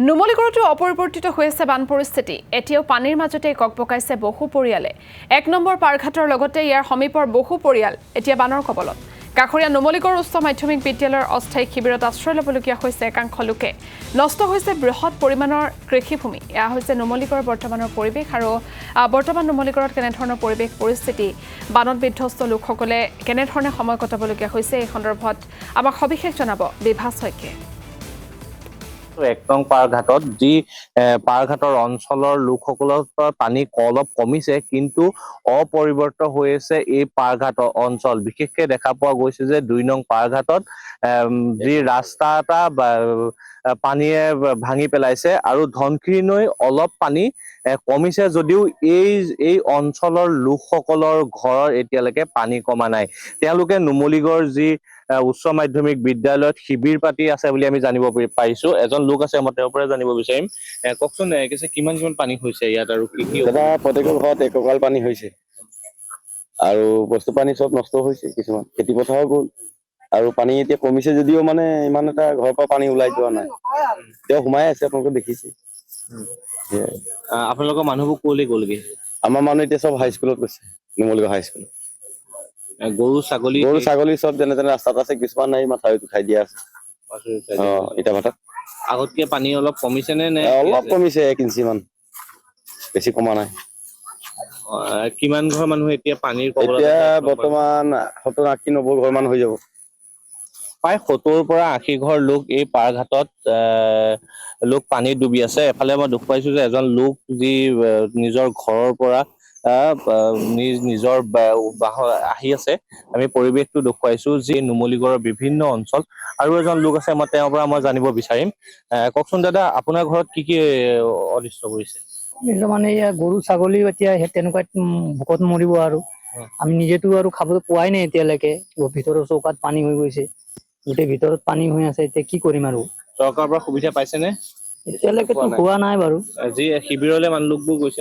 নুমলীগড়তো অপৰিৱৰ্তিত হৈ আছে বান পৰিস্থিতি। এতিয়াও পানীৰ মাজতে ককবকাইছে বহু পৰিয়ালে। ১ নম্বৰ পাৰঘাটৰ লগতে ইয়াৰ সমীপৰ বহু পৰিয়াল এতিয়া বানৰ কবলত। কাষৰীয়া নুমলীগড় উচ্চ মাধ্যমিক বিদ্যালয়ৰ অস্থায়ী শিবিৰত আশ্ৰয় ল'বলগীয়া হৈছে একাংশ লোকে। নষ্ট হৈছে বৃহৎ পৰিমাণৰ কৃষিভূমি। এয়া হৈছে নুমলীগড়ৰ বৰ্তমানৰ পৰিৱেশ আৰু বৰ্তমান নুমলীগড়ত কেনেধৰণৰ পৰিৱেশ পৰিস্থিতি, বানত বিধ্বস্ত লোকসকলে কেনেধৰণে সময় কটাবলগীয়া হৈছে, এই সন্দৰ্ভত আমাক সবিশেষ জনাব বিভা শইকীয়াই। ১ নং পাৰঘাটত যি পাৰঘাটৰ অঞ্চলৰ লোকসকলৰ পানী অলপ কমিছে, কিন্তু অপৰিৱৰ্তিত হৈ আছে এই পাৰঘাটৰ অঞ্চল। বিশেষকৈ দেখা পোৱা গৈছে যে ২ নং পাৰঘাটত যি ৰাস্তা এটা পানীয়ে ভাঙি পেলাইছে আৰু ধনশিৰি নৈ অলপ পানী কমিছে যদিও এই অঞ্চলৰ লোকসকলৰ ঘৰৰ এতিয়ালৈকে পানী কমা নাই। তেওঁলোকে নুমলীগড় যি উচ্চ মাধ্যমিক বিদ্যালয়ত শিবিৰ পাতি আছে বুলি আমি জানিব পাৰিছো। এজন লোক আছে, মই তেওঁৰ পৰা জানিব বিচাৰিম। কওকচোন কিমান পানী হৈছে ইয়াত আৰু কি কি? দাদা, প্ৰত্যেকৰ ঘৰত এককাল পানী হৈছে আৰু বস্তু পানী চব নষ্ট হৈছে, কিছুমান খেতি পথাৰো গ'ল আৰু পানী এতিয়া কমিছে যদিও মানে ইমান এটা ঘৰৰ পৰা পানী ওলাই যোৱা নাই, তেওঁ সোমাই আছে, আপোনালোকে দেখিছে। আপোনালোকৰ মানুহবোৰ ক'লৈ গ'লগে? আমাৰ মানুহ এতিয়া চব হাইস্কুলত গৈছে, নুমলীগড় হাইস্কুলত। গৰু ছাগলী চব যেনে তেনে ৰাস্তাত আছে, কিছুমান নাই মাথাউৰিত উঠাই দিয়া আছে। ইটা ভাটাত আগতকে পানী অলপ কমিছে নে? অলপ কমিছে, 1 ইঞ্চি মান, বেছি কমা নাই। কিমান ঘৰ মানুহ এতিয়া পানীৰ কবলত? এতিয়া বৰ্তমান 70, 80, 90 ঘৰ মান হৈ যাব। প্ৰায় 70 পৰা 80 ঘৰ লোক এই পাৰঘাটত লোক পানীত ডুবি আছে। এফালে মই দুখ পাইছো যে এজন লোক যি নিজৰ ঘৰৰ পৰা নিজৰ আহি আছে। আমি পৰিৱেশটো দেখুৱাইছো যি নুমলীগড়ৰ বিভিন্ন অঞ্চল। আৰু এজন লোক আছে, মই তেওঁৰ পৰা জানিব বিচাৰিম। কওকচোন দাদা, আপোনাৰ ঘৰত কি কি অনিষ্ট কৰিছে? মানে ইয়াৰ গৰু ছাগলী এতিয়া তেনেকুৱা ভোকত মৰিব আৰু আমি নিজেতো আৰু খাবলৈ পোৱাই নাই এতিয়ালৈকে। ভিতৰৰ চৌকাত পানী হৈ গৈছে, গোটেই ভিতৰত পানী হৈ আছে। এতিয়া কি কৰিম আৰু? চৰকাৰৰ পৰা সুবিধা পাইছে নে? এতিয়ালৈকেতো হোৱা নাই বাৰু। যি শিবিৰলৈ লোকবোৰ গৈছে?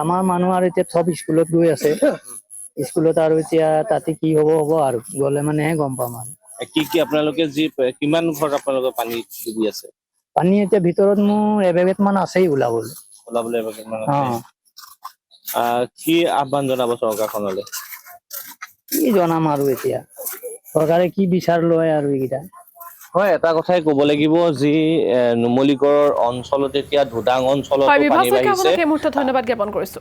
আমাৰ মানুহ আৰু এতিয়া চব স্কুলত গৈ আছে। স্কুলত আৰু এতিয়া তাতে কি হ'ব আৰু গ'লে মানেহে গম পাম আৰু। কি আপোনালোকে কিমান ঘৰত আপোনালোকৰ পানী ডুবি আছে? পানী এতিয়া ভিতৰত মোৰ এবেগেত মান আছেই ওলাবলৈ। কি আহ্বান জনাব চৰকাৰখনলৈ? কি জনাম আৰু এতিয়া, চৰকাৰে কি বিচাৰ লয় আৰু এইকেইটা। হয়, এটা কথাই ক'ব লাগিব, যি নুমলীগড়ৰ অঞ্চলত এতিয়া ধুডাং অঞ্চলত পানী বাঢ়িছে। এই মুহূৰ্তত ধন্যবাদ জ্ঞাপন কৰিছো।